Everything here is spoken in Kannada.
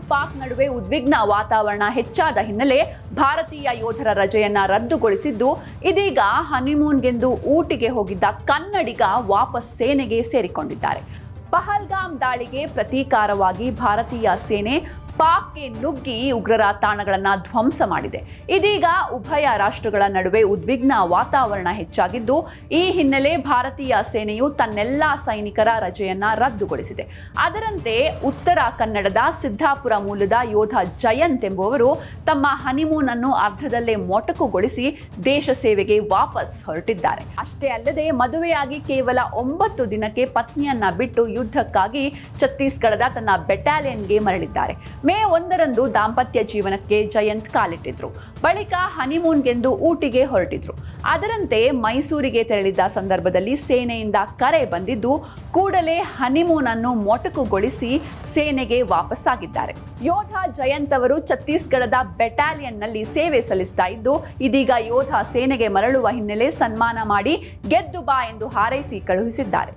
ಪಾಕ್ ನಡುವೆ ಉದ್ವಿಗ್ನ ವಾತಾವರಣ ಹೆಚ್ಚಾದ ಹಿನ್ನೆಲೆ ಭಾರತೀಯ ಯೋಧರ ರಜೆಯನ್ನ ರದ್ದುಗೊಳಿಸಿದ್ದು, ಇದೀಗ ಹನಿಮೂನ್ಗೆಂದು ಊಟಿಗೆ ಹೋಗಿದ್ದ ಕನ್ನಡಿಗ ವಾಪಸ್ ಸೇನೆಗೆ ಸೇರಿಕೊಂಡಿದ್ದಾರೆ. ಪಹಲ್ಗಾಮ್ ದಾಳಿಗೆ ಪ್ರತೀಕಾರವಾಗಿ ಭಾರತೀಯ ಸೇನೆ ಪಾಕ್ಗೆ ನುಗ್ಗಿ ಉಗ್ರರ ತಾಣಗಳನ್ನು ಧ್ವಂಸ ಮಾಡಿದೆ. ಇದೀಗ ಉಭಯ ರಾಷ್ಟ್ರಗಳ ನಡುವೆ ಉದ್ವಿಗ್ನ ವಾತಾವರಣ ಹೆಚ್ಚಾಗಿದ್ದು, ಈ ಹಿನ್ನೆಲೆ ಭಾರತೀಯ ಸೇನೆಯು ತನ್ನೆಲ್ಲಾ ಸೈನಿಕರ ರಜೆಯನ್ನ ರದ್ದುಗೊಳಿಸಿದೆ. ಅದರಂತೆ ಉತ್ತರ ಕನ್ನಡದ ಸಿದ್ದಾಪುರ ಮೂಲದ ಯೋಧ ಜಯಂತ್ ಎಂಬುವರು ತಮ್ಮ ಹನಿಮೂನ್ ಅನ್ನು ಅರ್ಧದಲ್ಲೇ ಮೊಟಕುಗೊಳಿಸಿ ದೇಶ ಸೇವೆಗೆ ವಾಪಸ್ ಹೊರಟಿದ್ದಾರೆ. ಅಷ್ಟೇ ಅಲ್ಲದೆ ಮದುವೆಯಾಗಿ ಕೇವಲ 9 ದಿನಕ್ಕೆ ಪತ್ನಿಯನ್ನ ಬಿಟ್ಟು ಯುದ್ಧಕ್ಕಾಗಿ ಛತ್ತೀಸ್ಗಢದ ತನ್ನ ಬೆಟಾಲಿಯನ್ಗೆ ಮರಳಿದ್ದಾರೆ. ಮೇ 1ರಂದು ದಾಂಪತ್ಯ ಜೀವನಕ್ಕೆ ಜಯಂತ್ ಕಾಲಿಟ್ಟಿದ್ರು. ಬಳಿಕ ಹನಿಮೂನ್ಗೆಂದು ಊಟಿಗೆ ಹೊರಟಿದ್ರು. ಅದರಂತೆ ಮೈಸೂರಿಗೆ ತೆರಳಿದ್ದ ಸಂದರ್ಭದಲ್ಲಿ ಸೇನೆಯಿಂದ ಕರೆ ಬಂದಿದ್ದು, ಕೂಡಲೇ ಹನಿಮೂನ್ ಅನ್ನು ಮೊಟಕುಗೊಳಿಸಿ ಸೇನೆಗೆ ವಾಪಸ್ಸಾಗಿದ್ದಾರೆ. ಯೋಧ ಜಯಂತ್ ಅವರು ಛತ್ತೀಸ್ಗಢದ ಬೆಟಾಲಿಯನ್ನಲ್ಲಿ ಸೇವೆ ಸಲ್ಲಿಸ್ತಾ ಇದ್ದು, ಇದೀಗ ಯೋಧ ಸೇನೆಗೆ ಮರಳುವ ಹಿನ್ನೆಲೆ ಸನ್ಮಾನ ಮಾಡಿ ಗೆದ್ದು ಬಾ ಎಂದು ಹಾರೈಸಿ ಕಳುಹಿಸಿದ್ದಾರೆ.